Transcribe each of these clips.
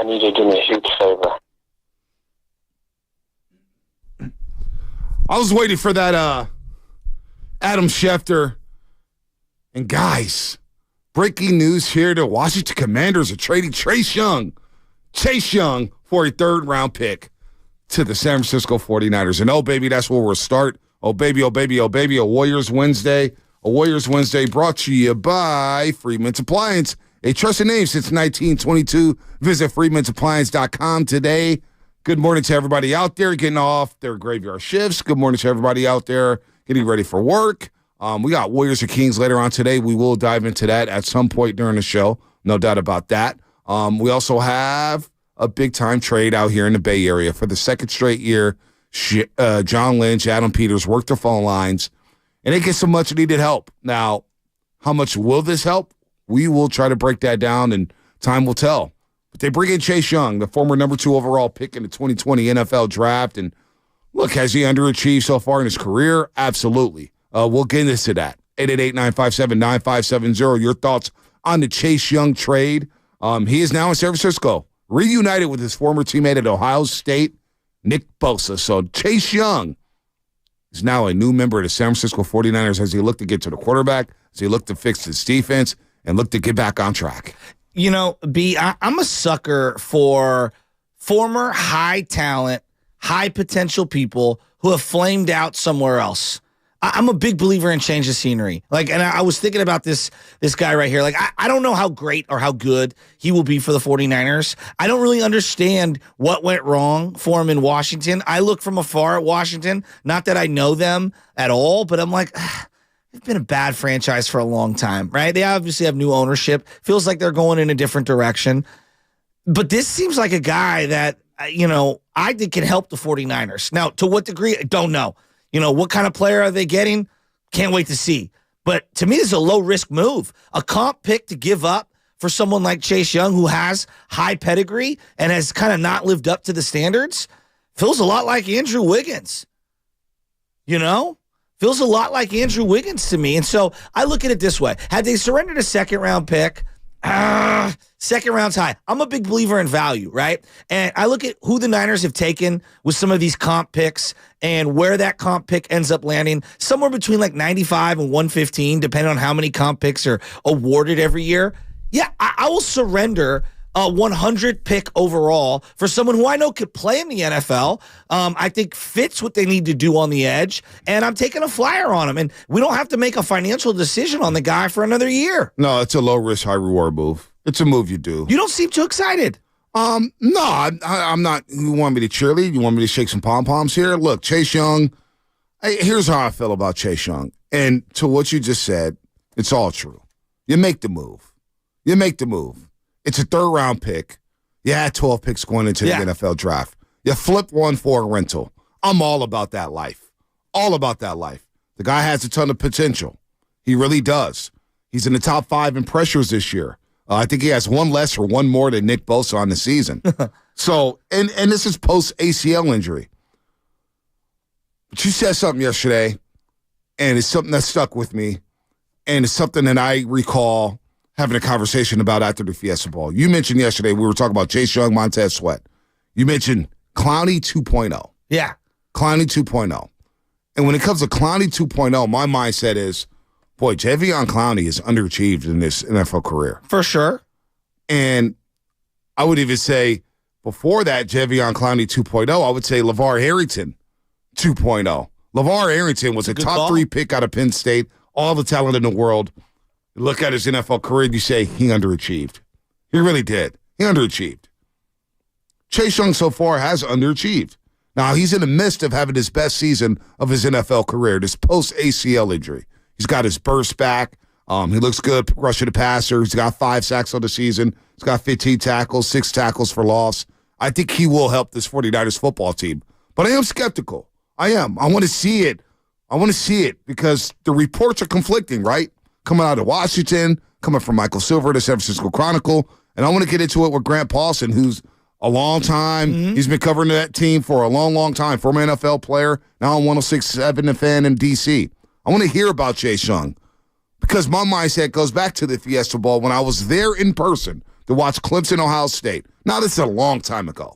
I need you to do me a huge favor. I was waiting for that Adam Schefter. And guys, breaking news here. The Washington Commanders are trading Chase Young for a third-round pick to the San Francisco 49ers. And oh, baby, that's where we'll start. Oh, baby, oh, baby, oh, baby, a Warriors Wednesday. A Warriors Wednesday brought to you by Freedman's Appliance, a trusted name since 1922. Visit freedmansappliance.com today. Good morning to everybody out there getting off their graveyard shifts. Good morning to everybody out there getting ready for work. We got Warriors or Kings later on today. We will dive into that at some point during the show. No doubt about that. We also have a big-time trade out here in the Bay Area. For the second straight year, John Lynch, Adam Peters worked their phone lines, and they get some much-needed help. Now, how much will this help? We will try to break that down, and time will tell. But they bring in Chase Young, the former number 2 overall pick in the 2020 NFL Draft. And look, has he underachieved so far in his career? Absolutely. We'll get into that. 888-957-9570. Your thoughts on the Chase Young trade. He is now in San Francisco, reunited with his former teammate at Ohio State, Nick Bosa. So Chase Young is now a new member of the San Francisco 49ers as he looked to get to the quarterback, as he looked to fix his defense, and looked to get back on track. You know, B, I'm a sucker for former high talent, high potential people who have flamed out somewhere else. I'm a big believer in change of scenery. And I was thinking about this guy right here. I don't know how great or how good he will be for the 49ers. I don't really understand what went wrong for him in Washington. I look from afar at Washington, not that I know them at all, but I'm like, they've been a bad franchise for a long time, right? They obviously have new ownership. Feels like they're going in a different direction. But this seems like a guy that, I think can help the 49ers. Now, to what degree, I don't know. What kind of player are they getting? Can't wait to see. But to me, this is a low-risk move. A comp pick to give up for someone like Chase Young who has high pedigree and has kind of not lived up to the standards feels a lot like Andrew Wiggins. Feels a lot like Andrew Wiggins to me. And so I look at it this way. Had they surrendered a second-round pick, second round's high. I'm a big believer in value, right? And I look at who the Niners have taken with some of these comp picks and where that comp pick ends up landing, somewhere between 95 and 115, depending on how many comp picks are awarded every year. Yeah, I will surrender a 100 pick overall for someone who I know could play in the NFL. I think fits what they need to do on the edge, and I'm taking a flyer on him. And we don't have to make a financial decision on the guy for another year. No, it's a low-risk, high-reward move. It's a move you do. You don't seem too excited. No, I'm not. You want me to cheerlead? You want me to shake some pom-poms here? Look, Chase Young, here's how I feel about Chase Young. And to what you just said, it's all true. You make the move. It's a third-round pick. You had 12 picks going into the NFL draft. You flip one for a rental. I'm all about that life. All about that life. The guy has a ton of potential. He really does. He's in the top 5 in pressures this year. I think he has one less or one more than Nick Bosa on the season. So, and this is post-ACL injury. But you said something yesterday, and it's something that stuck with me, and it's something that I recall having a conversation about after the Fiesta Bowl. You mentioned yesterday, we were talking about Chase Young, Montez Sweat. You mentioned Clowney 2.0. Yeah. Clowney 2.0. And when it comes to Clowney 2.0, my mindset is, boy, Jadeveon Clowney is underachieved in this NFL career. For sure. And I would even say, before that, Jadeveon Clowney 2.0, I would say LeVar Arrington 2.0. LeVar Arrington was a top 3 pick out of Penn State, all the talent in the world. You look at his NFL career and you say, he underachieved. He really did. He underachieved. Chase Young so far has underachieved. Now, he's in the midst of having his best season of his NFL career, this post-ACL injury. He's got his burst back. He looks good rushing the passer. He's got 5 sacks on the season. He's got 15 tackles, 6 tackles for loss. I think he will help this 49ers football team. But I am skeptical. I am. I want to see it. I want to see it because the reports are conflicting, right? Coming out of Washington, coming from Michael Silver, the San Francisco Chronicle. And I want to get into it with Grant Paulson, who's a long time. Mm-hmm. He's been covering that team for a long, long time. Former NFL player, now on 106.7 The Fan in D.C. I want to hear about Chase Young because my mindset goes back to the Fiesta Bowl when I was there in person to watch Clemson, Ohio State. Now, this is a long time ago.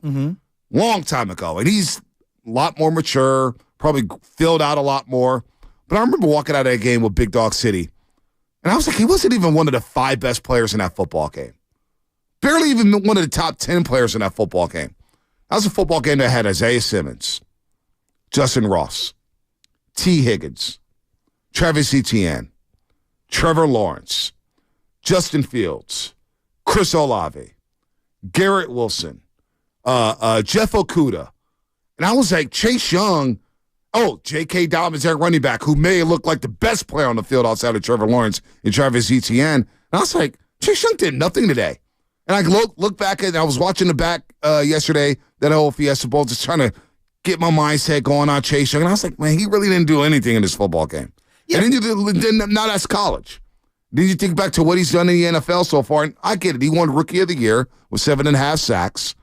Long time ago. And he's a lot more mature, probably filled out a lot more. But I remember walking out of that game with Big Dog City, and I was like, he wasn't even one of the 5 best players in that football game. Barely even one of the top 10 players in that football game. That was a football game that had Isaiah Simmons, Justin Ross, T. Higgins, Travis Etienne, Trevor Lawrence, Justin Fields, Chris Olave, Garrett Wilson, Jeff Okudah. And I was like, Chase Young, J.K. Dobbins, their running back, who may look like the best player on the field outside of Trevor Lawrence and Travis Etienne. And I was like, Chase Young did nothing today. And I look back at, I was watching the back yesterday, that whole Fiesta Bowl, just trying to get my mindset going on Chase Young. And I was like, man, he really didn't do anything in this football game. Yeah. And then not as college. Then you think back to what he's done in the NFL so far, and I get it. He won Rookie of the Year with 7.5 sacks.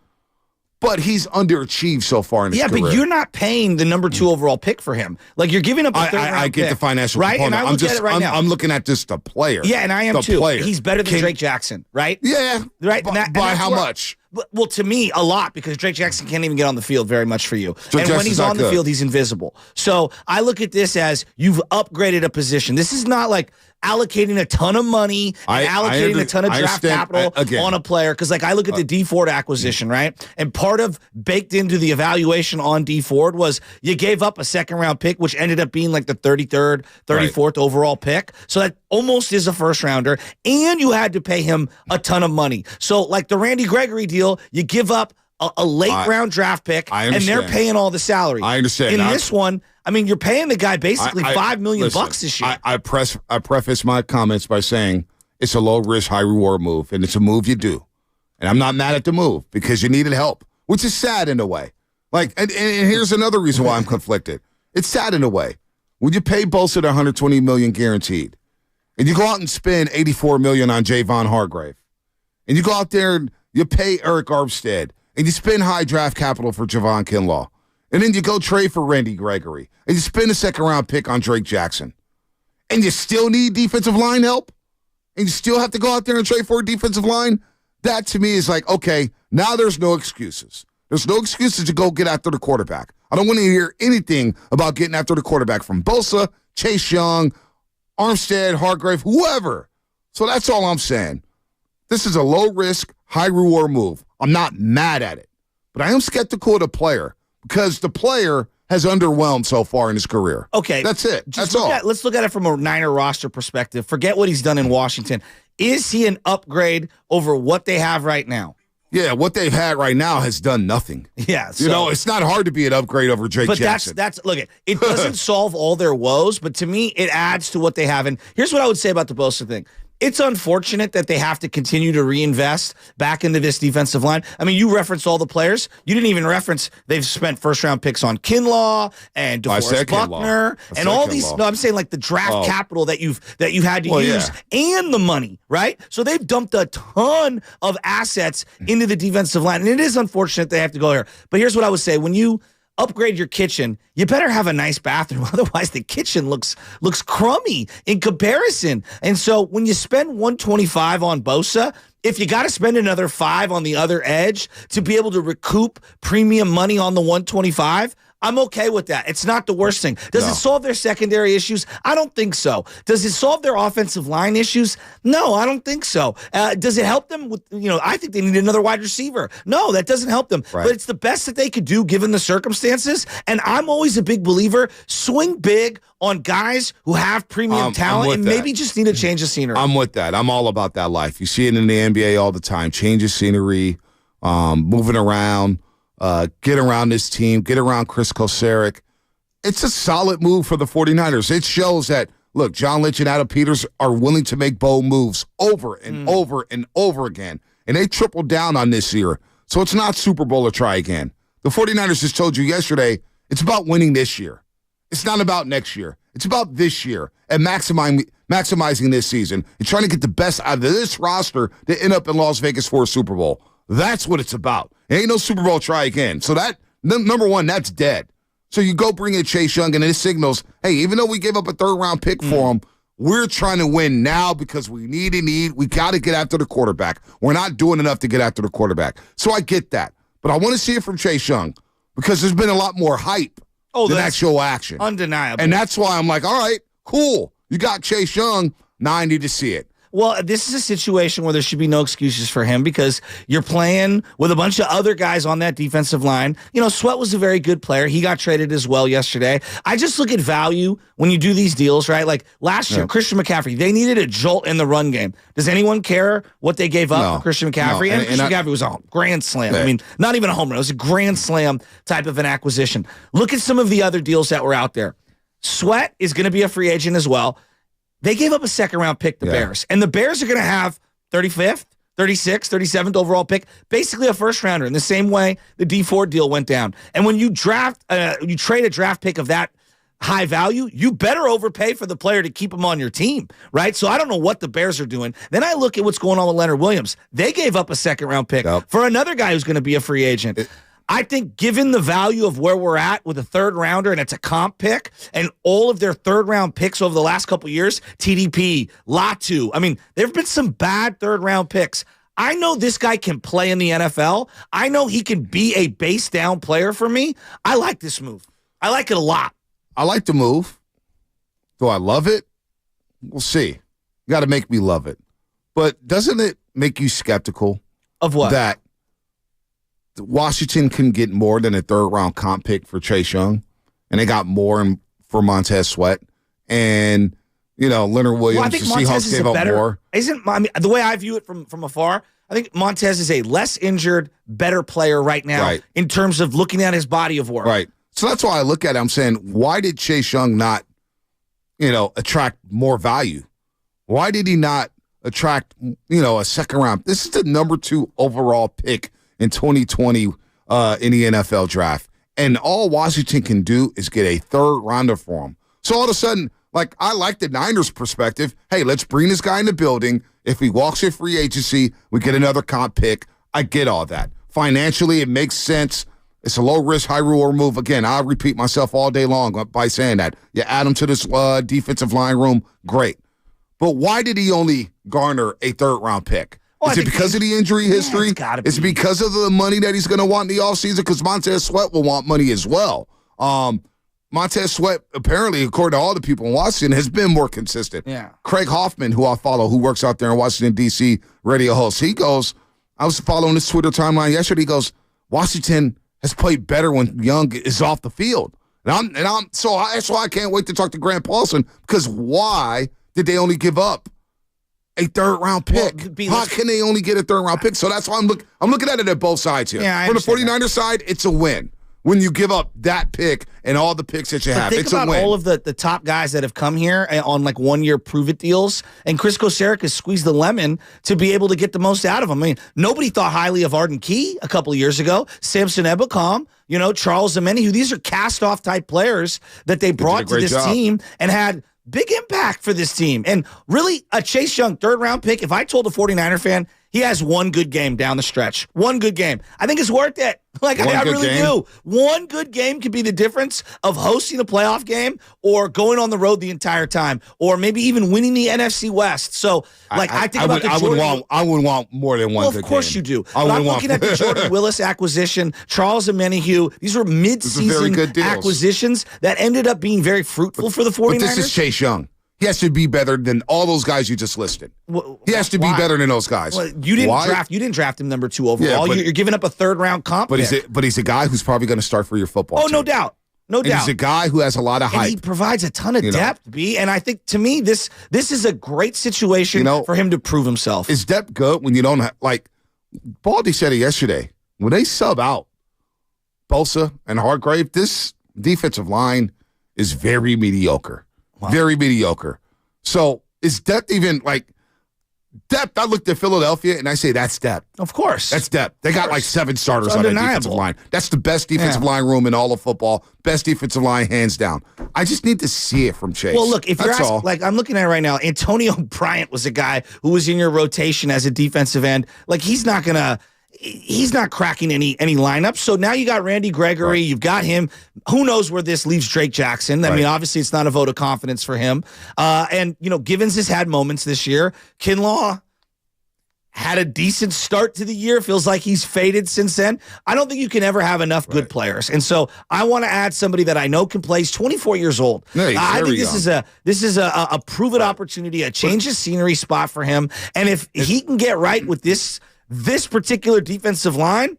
But he's underachieved so far in his career. Yeah, but you're not paying the number 2 overall pick for him. Like, you're giving up a third-round pick. I get the financial right? component. And I look at it right now. I'm looking at just the player. Yeah, and I am too. Player. He's better than Drake Jackson, right? Yeah. Right. By how much? Well, to me, a lot, because Drake Jackson can't even get on the field very much for you. Drake and when he's on the field, he's invisible. So I look at this as you've upgraded a position. This is not like allocating a ton of money and allocating a ton of draft capital on a player. Because, like, I look at the D Ford acquisition, right? And part of baked into the evaluation on D Ford was you gave up a second-round pick, which ended up being like the 33rd, 34th overall pick. So that almost is a first-rounder. And you had to pay him a ton of money. So, like the Randy Gregory deal, you give up a late-round draft pick, and they're paying all the salary. I understand. In this one, I mean, you're paying the guy basically $5 million this year. I preface my comments by saying it's a low-risk, high-reward move, and it's a move you do. And I'm not mad at the move because you needed help, which is sad in a way. Like, and here's another reason why I'm conflicted. It's sad in a way. When you pay Bosa the $120 million guaranteed, and you go out and spend $84 million on Javon Hargrave, and you go out there and you pay Eric Armstead, and you spend high draft capital for Javon Kinlaw, and then you go trade for Randy Gregory, and you spend a second-round pick on Drake Jackson, and you still need defensive line help, and you still have to go out there and trade for a defensive line, that to me is like, okay, now there's no excuses. There's no excuses to go get after the quarterback. I don't want to hear anything about getting after the quarterback from Bosa, Chase Young, Armstead, Hargrave, whoever. So that's all I'm saying. This is a low-risk, high-reward move. I'm not mad at it, but I am skeptical of the player because the player has underwhelmed so far in his career. Okay. That's it. That's all. Let's look at it from a Niner roster perspective. Forget what he's done in Washington. Is he an upgrade over what they have right now? Yeah, what they've had right now has done nothing. Yeah. So, you know, it's not hard to be an upgrade over Drake Jackson. But that's look, it doesn't solve all their woes, but to me, it adds to what they have. And here's what I would say about the Bosa thing. It's unfortunate that they have to continue to reinvest back into this defensive line. I mean, you referenced all the players. You didn't even reference they've spent first-round picks on Kinlaw and DeForest Buckner and all these. No, I'm saying like the draft capital that you had to use and the money, right? So they've dumped a ton of assets into the defensive line, and it is unfortunate they have to go here. But here's what I would say: when you upgrade your kitchen, you better have a nice bathroom. Otherwise, the kitchen looks crummy in comparison. And so when you spend $125 on Bosa, if you got to spend another $5 on the other edge to be able to recoup premium money on the $125, I'm okay with that. It's not the worst thing. Does it solve their secondary issues? I don't think so. Does it solve their offensive line issues? No, I don't think so. Does it help them with, I think they need another wide receiver. No, that doesn't help them. Right. But it's the best that they could do given the circumstances. And I'm always a big believer, swing big on guys who have premium talent and maybe just need a change of scenery. I'm with that. I'm all about that life. You see it in the NBA all the time. Change of scenery, moving around. Get around this team, get around Chris Kocurek. It's a solid move for the 49ers. It shows that, look, John Lynch and Adam Peters are willing to make bold moves over and over and over again. And they tripled down on this year. So it's not Super Bowl or try again. The 49ers just told you yesterday, it's about winning this year. It's not about next year. It's about this year and maximizing this season and trying to get the best out of this roster to end up in Las Vegas for a Super Bowl. That's what it's about. It ain't no Super Bowl try again. So that, number one, that's dead. So you go bring in Chase Young, and it signals, hey, even though we gave up a third-round pick for him, we're trying to win now because we we got to get after the quarterback. We're not doing enough to get after the quarterback. So I get that. But I want to see it from Chase Young because there's been a lot more hype than actual action. Undeniable. And that's why I'm like, all right, cool. You got Chase Young. Now I need to see it. Well, this is a situation where there should be no excuses for him because you're playing with a bunch of other guys on that defensive line. You know, Sweat was a very good player. He got traded as well yesterday. I just look at value when you do these deals, right? Like last year, Christian McCaffrey, they needed a jolt in the run game. Does anyone care what they gave up for Christian McCaffrey? No. And Christian McCaffrey was a grand slam. I mean, not even a home run. It was a grand slam type of an acquisition. Look at some of the other deals that were out there. Sweat is going to be a free agent as well. They gave up a second-round pick, the Bears. And the Bears are going to have 35th, 36th, 37th overall pick, basically a first-rounder in the same way the D Ford deal went down. And when you you trade a draft pick of that high value, you better overpay for the player to keep him on your team, right? So I don't know what the Bears are doing. Then I look at what's going on with Leonard Williams. They gave up a second-round pick for another guy who's going to be a free agent. I think given the value of where we're at with a third rounder and it's a comp pick and all of their third round picks over the last couple of years, TDP, Latu. I mean, there have been some bad third round picks. I know this guy can play in the NFL. I know he can be a base down player for me. I like this move. I like it a lot. I like the move. Do I love it? We'll see. You got to make me love it. But doesn't it make you skeptical of what? That Washington can get more than a third-round comp pick for Chase Young, and they got more for Montez Sweat. And, you know, Leonard Williams, the Seahawks gave up more. The way I view it from afar, I think Montez is a less injured, better player right now in terms of looking at his body of work. Right. So that's why I look at it. I'm saying, why did Chase Young not, attract more value? Why did he not attract, a second-round? This is the number 2 overall pick in 2020 in the NFL draft. And all Washington can do is get a third rounder for him. So all of a sudden, like, I like the Niners' perspective. Hey, let's bring this guy in the building. If he walks in free agency, we get another comp pick. I get all that. Financially, it makes sense. It's a low-risk, high-reward move. Again, I'll repeat myself all day long by saying that. You add him to this defensive line room, great. But why did he only garner a third-round pick? Is it because of the injury history? Is it because of the money that he's going to want in the offseason? Because Montez Sweat will want money as well. Montez Sweat, apparently, according to all the people in Washington, has been more consistent. Yeah. Craig Hoffman, who I follow, who works out there in Washington, D.C., radio host, he goes, I was following his Twitter timeline yesterday, he goes, Washington has played better when Young is off the field. That's why I can't wait to talk to Grant Paulson, because why did they only give up a third-round pick? How can they only get a third-round pick? So that's why I'm looking at it at both sides here. Yeah, For the 49ers side, it's a win. When you give up that pick and all the picks that you have, it's a win. Think about all of the top guys that have come here on like one-year prove-it deals, and Chris Kocurek has squeezed the lemon to be able to get the most out of them. I mean, nobody thought highly of Arden Key a couple of years ago. Samson Ebukam, Charles Omenihu. These are cast-off type players that they brought to this team and had big impact for this team. And really, a Chase Young third-round pick, if I told a 49er fan, he has one good game down the stretch. One good game. I think it's worth it. Like, I really do. One good game could be the difference of hosting a playoff game or going on the road the entire time or maybe even winning the NFC West. So, I would want more than one good game. Of course you do. I'm looking at the Jordan Willis acquisition, Charles Omenihu. These were mid-season acquisitions that ended up being very fruitful for the 49ers. But this is Chase Young. He has to be better than all those guys you just listed. He has to be better than those guys. Well, you didn't draft him number 2 overall. Yeah, you're giving up a third-round comp pick. But he's a guy who's probably going to start for your football team. No doubt. No doubt. He's a guy who has a lot of hype. And he provides a ton of depth, B. And I think, to me, this is a great situation for him to prove himself. Is depth good when you don't have, like, Baldy said it yesterday. When they sub out Bosa and Hargrave, this defensive line is very mediocre. Wow. Very mediocre. So is depth even depth? I looked at Philadelphia and I say that's depth. Of course. That's depth. They got like 7 starters on their defensive line. That's the best defensive line room in all of football. Best defensive line, hands down. I just need to see it from Chase. Well, look, if you're asking, I'm looking at it right now, Antonio Bryant was a guy who was in your rotation as a defensive end. Like, he's not going to. he's not cracking any lineups. So now you got Randy Gregory. Right. You've got him. Who knows where this leaves Drake Jackson? I mean, obviously it's not a vote of confidence for him. And, Givens has had moments this year. Kinlaw had a decent start to the year. Feels like he's faded since then. I don't think you can ever have enough good players. And so I want to add somebody that I know can play. He's 24 years old. Yeah, I think this is a proven opportunity, a change of scenery spot for him. And if he can get right with this particular defensive line,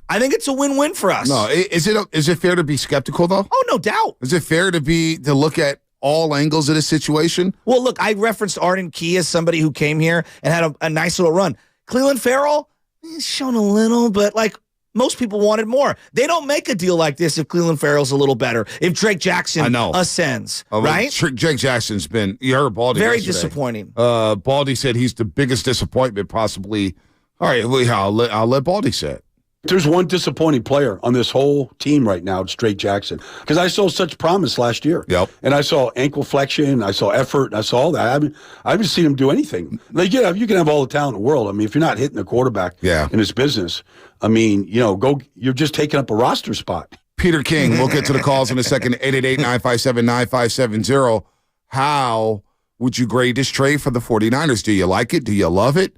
I think it's a win-win for us. No, is it fair to be skeptical though? Oh, no doubt. Is it fair to look at all angles of the situation? Well, look, I referenced Arden Key as somebody who came here and had a nice little run. Cleveland Farrell, he's shown a little, but most people wanted more. They don't make a deal like this if Cleveland Farrell's a little better, if Drake Jackson ascends, right? Drake Jackson's been, you heard Baldy very yesterday. Disappointing. Baldy said he's the biggest disappointment possibly. All right, I'll let Baldy say it. There's one disappointing player on this whole team right now. It's Drake Jackson. Because I saw such promise last year. Yep. And I saw ankle flexion. I saw effort. I saw all that. I haven't seen him do anything. You can have all the talent in the world. I mean, if you're not hitting the quarterback in this business, I mean, you're just taking up a roster spot. Peter King, we'll get to the calls in a second. 888-957-9570. How would you grade this trade for the 49ers? Do you like it? Do you love it?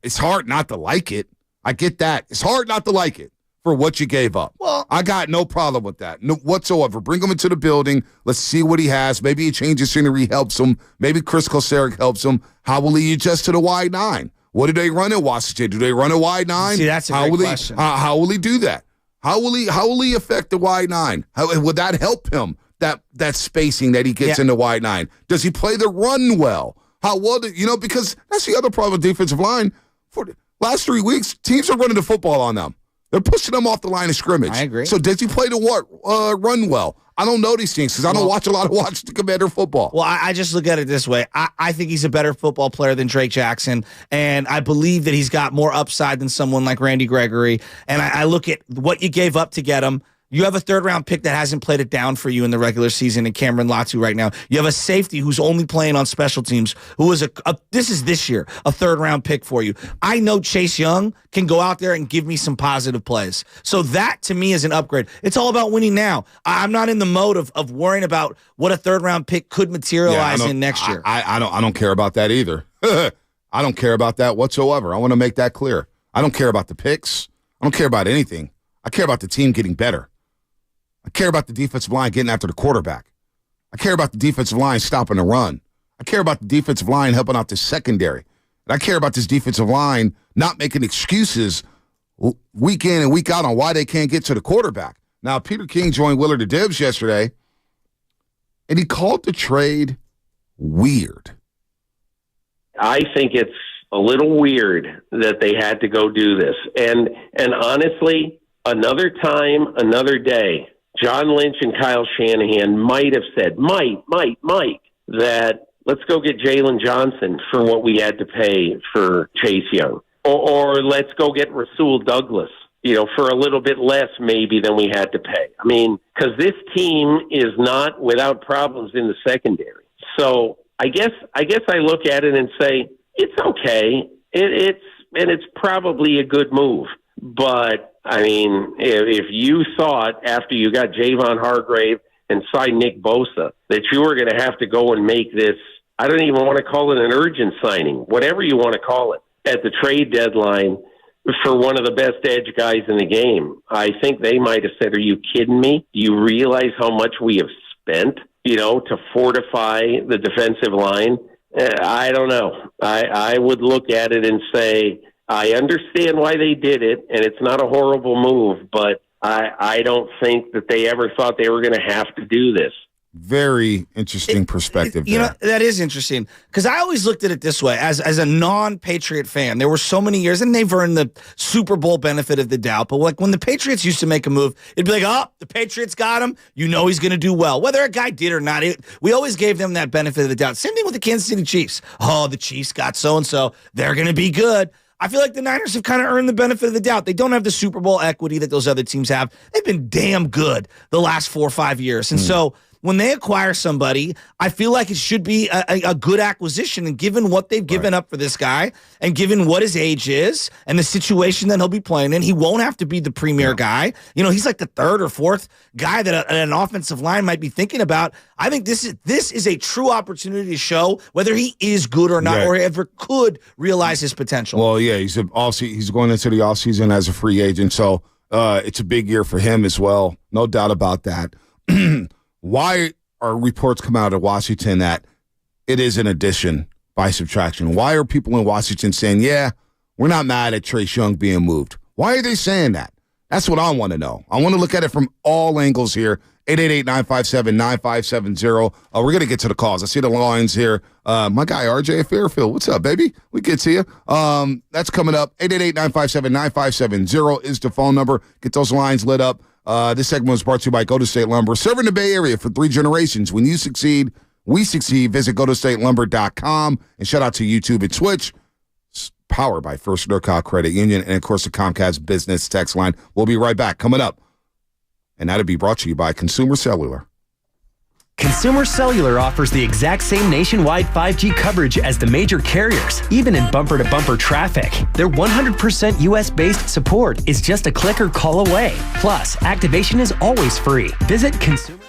It's hard not to like it. I get that. It's hard not to like it for what you gave up. Well, I got no problem with that whatsoever. Bring him into the building. Let's see what he has. Maybe a change of scenery helps him. Maybe Chris Kosaric helps him. How will he adjust to the wide nine? What do they run at Washington? Do they run a wide nine? See, that's a great question. How will he do that? How will he affect the wide nine? How would that help him? That spacing that he gets in the wide nine. Does he play the run well? How well because that's the other problem with defensive line. For the last 3 weeks, teams are running the football on them. They're pushing them off the line of scrimmage. I agree. So does he play the run well? I don't know these things because I don't watch a lot of Washington Commander football. Well, I just look at it this way. I think he's a better football player than Drake Jackson, and I believe that he's got more upside than someone like Randy Gregory. And I look at what you gave up to get him. You have a third-round pick that hasn't played it down for you in the regular season in Cameron Latu right now. You have a safety who's only playing on special teams, who is this year, a third-round pick for you. I know Chase Young can go out there and give me some positive plays. So that, to me, is an upgrade. It's all about winning now. I'm not in the mode of worrying about what a third-round pick could materialize in next year. I don't care about that either. I don't care about that whatsoever. I want to make that clear. I don't care about the picks. I don't care about anything. I care about the team getting better. I care about the defensive line getting after the quarterback. I care about the defensive line stopping the run. I care about the defensive line helping out the secondary. And I care about this defensive line not making excuses week in and week out on why they can't get to the quarterback. Now, Peter King joined Willard and Dibs yesterday, and he called the trade weird. I think it's a little weird that they had to go do this. And honestly, another time, another day, John Lynch and Kyle Shanahan might have said, that let's go get Jalen Johnson for what we had to pay for Chase Young. Or let's go get Rasul Douglas, for a little bit less maybe than we had to pay. I mean, because this team is not without problems in the secondary. So I guess I look at it and say, it's okay. It's probably a good move. But I mean, if you thought after you got Javon Hargrave and signed Nick Bosa that you were going to have to go and make this, I don't even want to call it an urgent signing, whatever you want to call it, at the trade deadline for one of the best edge guys in the game, I think they might have said, are you kidding me? Do you realize how much we have spent, to fortify the defensive line? I don't know. I would look at it and say, I understand why they did it, and it's not a horrible move, but I don't think that they ever thought they were going to have to do this. Very interesting perspective there. That is interesting, because I always looked at it this way. As a non-Patriot fan, there were so many years, and they've earned the Super Bowl benefit of the doubt, but when the Patriots used to make a move, it'd be like, oh, the Patriots got him. He's going to do well. Whether a guy did or not, we always gave them that benefit of the doubt. Same thing with the Kansas City Chiefs. Oh, the Chiefs got so-and-so. They're going to be good. I feel like the Niners have kind of earned the benefit of the doubt. They don't have the Super Bowl equity that those other teams have. They've been damn good the last 4 or 5 years. And so when they acquire somebody, I feel like it should be a good acquisition. And given what they've given up for this guy, and given what his age is and the situation that he'll be playing in, he won't have to be the premier guy. You know, he's like the third or fourth guy that an offensive line might be thinking about. I think this is a true opportunity to show whether he is good or not, or ever could realize his potential. Well, yeah, he's going into the offseason as a free agent, so it's a big year for him as well. No doubt about that. Why are reports coming out of Washington that it is an addition by subtraction? Why are people in Washington saying, yeah, we're not mad at Trace Young being moved? Why are they saying that? That's what I want to know. I want to look at it from all angles here. 888-957-9570. We're going to get to the calls. I see the lines here. My guy, RJ Fairfield. What's up, baby? We get to you. That's coming up. 888-957-9570 is the phone number. Get those lines lit up. This segment was brought to you by Golden State Lumber. Serving the Bay Area for 3 generations. When you succeed, we succeed. Visit GoldenStateLumber.com. And shout out to YouTube and Twitch. Powered by First NorCal Credit Union. And, of course, the Comcast Business Text Line. We'll be right back. Coming up. And that'll be brought to you by Consumer Cellular. Consumer Cellular offers the exact same nationwide 5G coverage as the major carriers, even in bumper-to-bumper traffic. Their 100% U.S.-based support is just a click or call away. Plus, activation is always free. Visit Consumer...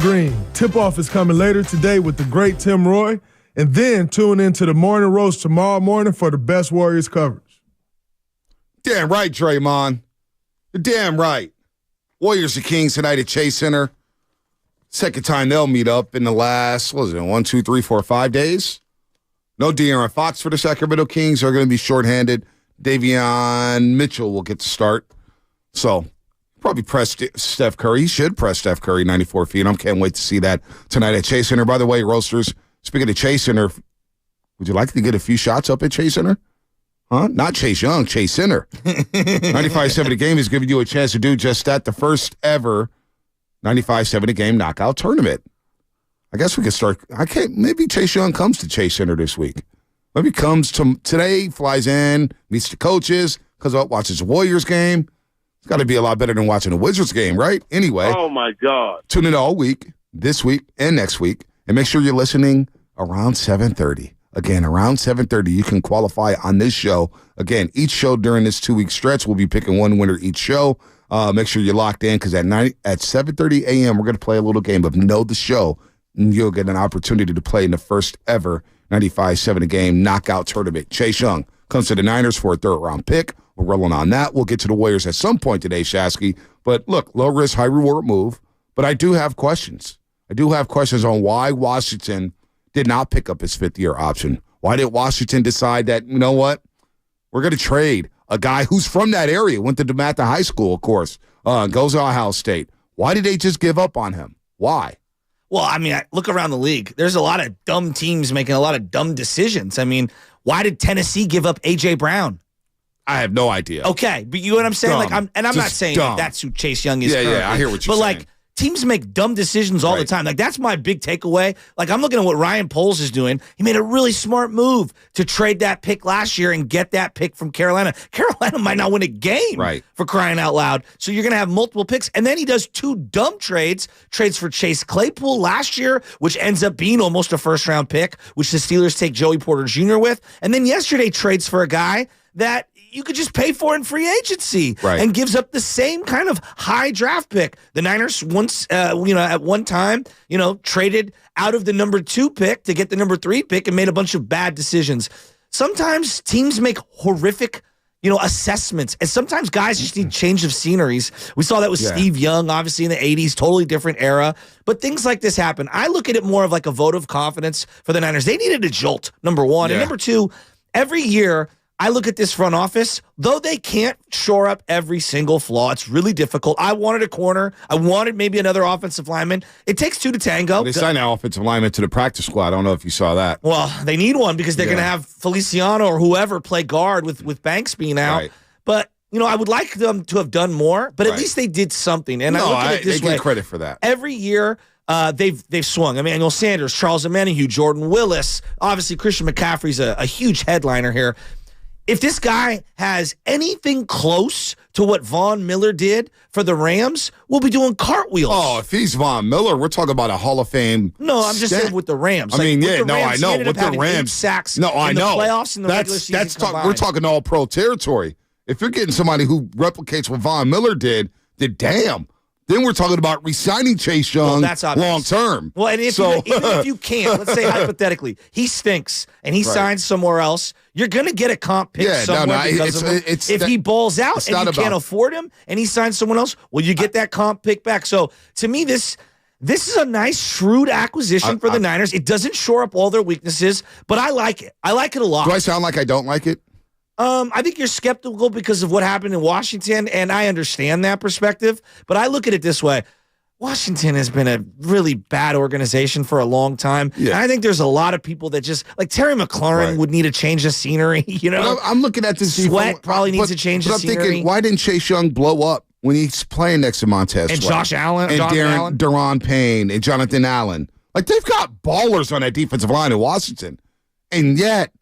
Green. Tip-off is coming later today with the great Tim Roy, and then tune into the Morning Roast tomorrow morning for the best Warriors coverage. Damn right, Draymond. You're damn right. Warriors and Kings tonight at Chase Center. Second time they'll meet up in the last, 5 days? No De'Aaron Fox for the Sacramento Kings. They're going to be shorthanded. Davion Mitchell will get to start. So, probably press Steph Curry. He should press Steph Curry 94 feet. I can't wait to see that tonight at Chase Center. By the way, Roasters, speaking of Chase Center, would you like to get a few shots up at Chase Center? Huh? Not Chase Young, Chase Center. 95.7 The Game is giving you a chance to do just that. The first ever 95.7 The Game knockout tournament. I guess we could start. Maybe Chase Young comes to Chase Center this week. Maybe comes to today, flies in, meets the coaches, watches the Warriors game. It's got to be a lot better than watching a Wizards game, right? Anyway. Oh, my God. Tune in all week, this week and next week, and make sure you're listening around 7:30. Again, around 7:30, you can qualify on this show. Again, each show during this 2-week stretch, we'll be picking one winner each show. Make sure you're locked in because at 7:30 a.m., we're going to play a little game of Know the Show, and you'll get an opportunity to play in the first ever 95.7 The Game knockout tournament. Chase Young comes to the Niners for a third-round pick. We're rolling on that. We'll get to the Warriors at some point today, Shasky. But look, low risk, high reward move. But I do have questions. I do have questions on why Washington did not pick up his fifth-year option. Why did Washington decide that, you know what, we're going to trade a guy who's from that area, went to DeMatha High School, of course, goes to Ohio State. Why did they just give up on him? Why? Well, I mean, look around the league. There's a lot of dumb teams making a lot of dumb decisions. I mean, why did Tennessee give up A.J. Brown? I have no idea. Okay, but you know what I'm saying? Dumb. I'm not saying that's who Chase Young is. Yeah, I hear what you're saying. But teams make dumb decisions all the time. That's my big takeaway. I'm looking at what Ryan Poles is doing. He made a really smart move to trade that pick last year and get that pick from Carolina. Carolina might not win a game for crying out loud. So you're going to have multiple picks. And then he does two dumb trades for Chase Claypool last year, which ends up being almost a first-round pick, which the Steelers take Joey Porter Jr. with. And then yesterday trades for a guy that you could just pay for in free agency and gives up the same kind of high draft pick. The Niners once, at one time, traded out of the number 2 pick to get the number 3 pick and made a bunch of bad decisions. Sometimes teams make horrific, assessments. And sometimes guys just need change of sceneries. We saw that with Steve Young, obviously in the 80s, totally different era. But things like this happen. I look at it more of like a vote of confidence for the Niners. They needed a jolt, number one. And number two, every year, I look at this front office, though they can't shore up every single flaw. It's really difficult. I wanted a corner. I wanted maybe another offensive lineman. It takes 2 to tango. They signed an offensive lineman to the practice squad. I don't know if you saw that. Well, they need one because they're going to have Feliciano or whoever play guard with Banks being out. Right. But, I would like them to have done more, but at least they did something. And I look at it this way. They get credit for that. Every year, they've swung. Emmanuel Sanders, Charles Omenihu, Jordan Willis. Obviously, Christian McCaffrey's a huge headliner here. If this guy has anything close to what Von Miller did for the Rams, we'll be doing cartwheels. Oh, if he's Von Miller, we're talking about a Hall of Fame. No, I'm just saying with the Rams. I mean, I know with the Rams. Sacks I know. The playoffs and the regular season we're talking all pro territory. If you're getting somebody who replicates what Von Miller did, then damn. Then we're talking about re-signing Chase Young long term. Well, and even if you can't, let's say hypothetically, he stinks and he signs somewhere else, you're going to get a comp pick somewhere because of him. If he balls out and you can't afford him and he signs someone else, well, you get that comp pick back. So to me, this is a nice, shrewd acquisition for the Niners. It doesn't shore up all their weaknesses, but I like it. I like it a lot. Do I sound like I don't like it? I think you're skeptical because of what happened in Washington, and I understand that perspective, but I look at it this way. Washington has been a really bad organization for a long time. Yeah. And I think there's a lot of people that just, like Terry McLaurin would need a change of scenery, I'm looking at this. Sweat probably needs a change of scenery. I'm thinking, why didn't Chase Young blow up when he's playing next to Montez and Sweat? Josh Allen? And Daron Payne and Jonathan Allen. Like, they've got ballers on that defensive line in Washington. And yet,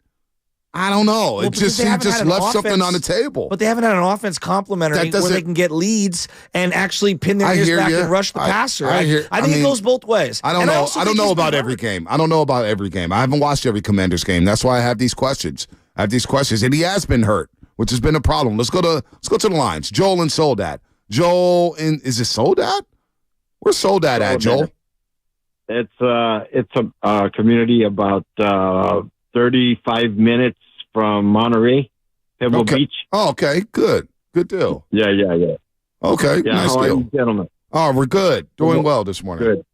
I don't know. It just left something on the table. But they haven't had an offense complementary where they can get leads and actually pin their ears back and rush the passer. I think it goes both ways. I don't know about every game. I don't know about every game. I haven't watched every Commanders game. That's why I have these questions. I have these questions, and he has been hurt, which has been a problem. Let's go to the lines. Joel and Soledad. Joel, is it Soledad? Where's Soledad at, Joel? It's a community about 35 minutes from Monterey, Pebble Beach. Oh, okay, good deal. Yeah. Okay, yeah, nice how deal. are you, gentlemen? Oh, we're good. Doing well this morning. Good.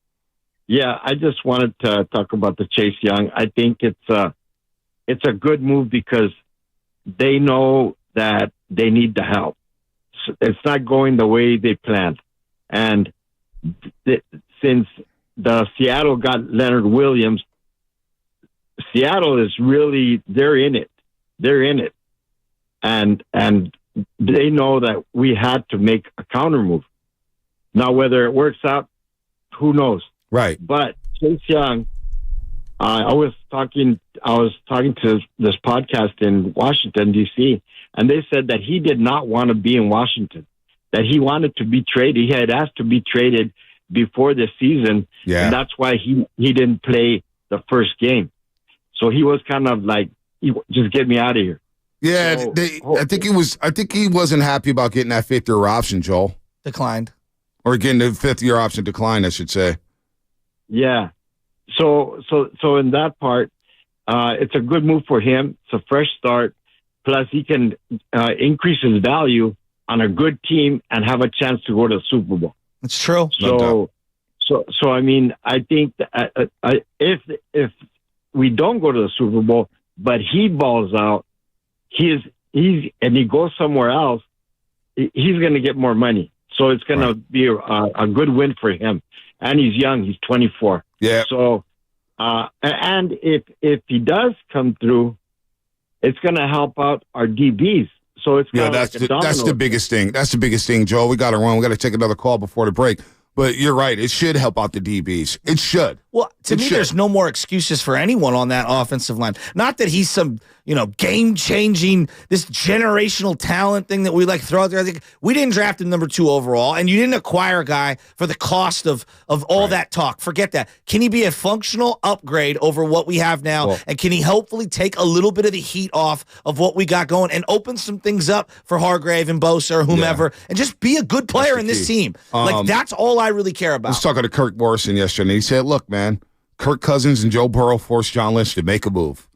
Yeah, I just wanted to talk about the Chase Young. I think it's a good move because they know that they need the help. It's not going the way they planned. And since the Seattle got Leonard Williams, Seattle is really, they're in it. And they know that we had to make a counter move. Now, whether it works out, who knows? Right. But Chase Young, I was talking to this podcast in Washington, D.C., and they said that he did not want to be in Washington, that he wanted to be traded. He had asked to be traded before the season, and that's why he didn't play the first game. So he was kind of like, just get me out of here. Yeah, So, I think he wasn't happy about getting that fifth-year option, Joel. Declined. Or getting the fifth-year option declined, I should say. Yeah. So in that part, it's a good move for him. It's a fresh start. Plus, he can increase his value on a good team and have a chance to go to the Super Bowl. It's true. So I mean, I think that, if we don't go to the Super Bowl, but he balls out, and he goes somewhere else, he's going to get more money. So it's going to be a good win for him. And he's young; he's 24. Yeah. So, and if he does come through, it's going to help out our DBs. So it's that's the biggest thing. That's the biggest thing, Joel. We got to run. We got to take another call before the break. But you're right. It should help out the DBs. It should. Well, to me, there's no more excuses for anyone on that offensive line. Not that he's some, game-changing, this generational talent thing that we throw out there. I think we didn't draft him number 2 overall, and you didn't acquire a guy for the cost of all that talk. Forget that. Can he be a functional upgrade over what we have now, and can he hopefully take a little bit of the heat off of what we got going and open some things up for Hargrave and Bosa or whomever, and just be a good player in this team? That's all I really care about. I was talking to Kirk Morrison yesterday, and he said, look, man, Kirk Cousins and Joe Burrow forced John Lynch to make a move.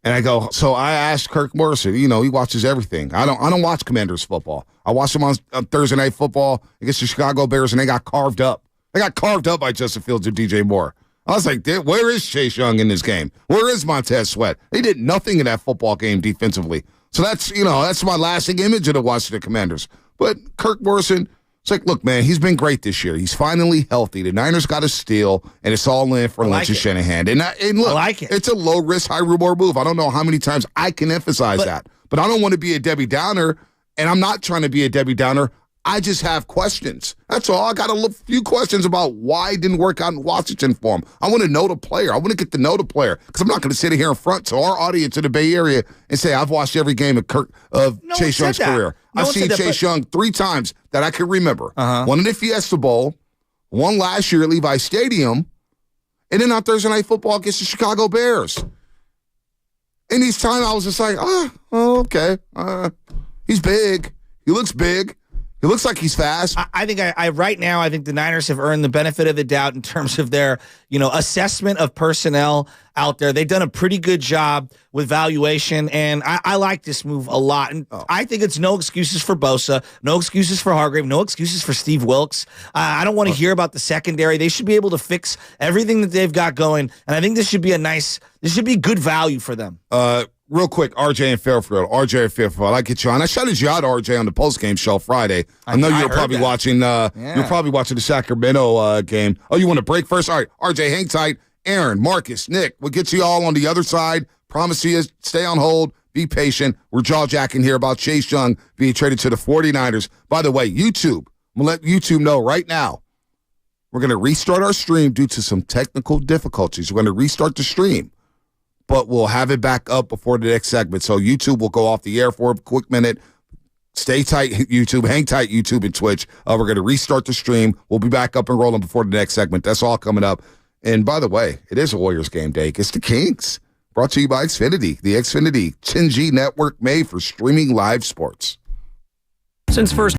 And I go, so I asked Kirk Morrison, he watches everything. I don't watch Commanders football. I watched them on Thursday Night Football against the Chicago Bears, and they got carved up. They got carved up by Justin Fields and DJ Moore. I was like, where is Chase Young in this game? Where is Montez Sweat? They did nothing in that football game defensively. So that's my lasting image of the Washington Commanders. But Kirk Morrison, it's like, look, man, he's been great this year. He's finally healthy. The Niners got a steal, and it's all in for Lynch and Shanahan. And look, I like it. It's a low-risk, high-reward move. I don't know how many times I can emphasize that. But I don't want to be a Debbie Downer, and I'm not trying to be a Debbie Downer. I just have questions. That's all. I got a few questions about why it didn't work out in Washington for him. I want to know the player. I want to get to know the player because I'm not going to sit here in front to our audience in the Bay Area and say I've watched every game of Chase Young's career. I've seen Chase Young 3 times that I can remember. One in the Fiesta Bowl, one last year at Levi Stadium, and then on Thursday Night Football against the Chicago Bears. In these times, I was just like, okay. He's big. He looks big. He looks like he's fast. I think right now, I think the Niners have earned the benefit of the doubt in terms of their, assessment of personnel out there. They've done a pretty good job with valuation, and I like this move a lot. And I think it's no excuses for Bosa, no excuses for Hargrave, no excuses for Steve Wilkes. I don't want to hear about the secondary. They should be able to fix everything that they've got going, and I think this should be good value for them. Real quick, RJ and Fairfield. I'll get you on. I shouted you out, RJ, on the postgame show Friday. I know you're probably watching. You're probably watching the Sacramento game. Oh, you want to break first? All right, RJ, hang tight. Aaron, Marcus, Nick, we'll get you all on the other side. Promise you, stay on hold. Be patient. We're jaw-jacking here about Chase Young being traded to the 49ers. By the way, YouTube. I'm going to let YouTube know right now. We're going to restart our stream due to some technical difficulties. We're going to restart the stream, but we'll have it back up before the next segment. So YouTube will go off the air for a quick minute. Stay tight, YouTube. Hang tight, YouTube and Twitch. We're going to restart the stream. We'll be back up and rolling before the next segment. That's all coming up. And by the way, it is a Warriors game day. It's the Kings. Brought to you by Xfinity, the Xfinity 10G network made for streaming live sports. Since first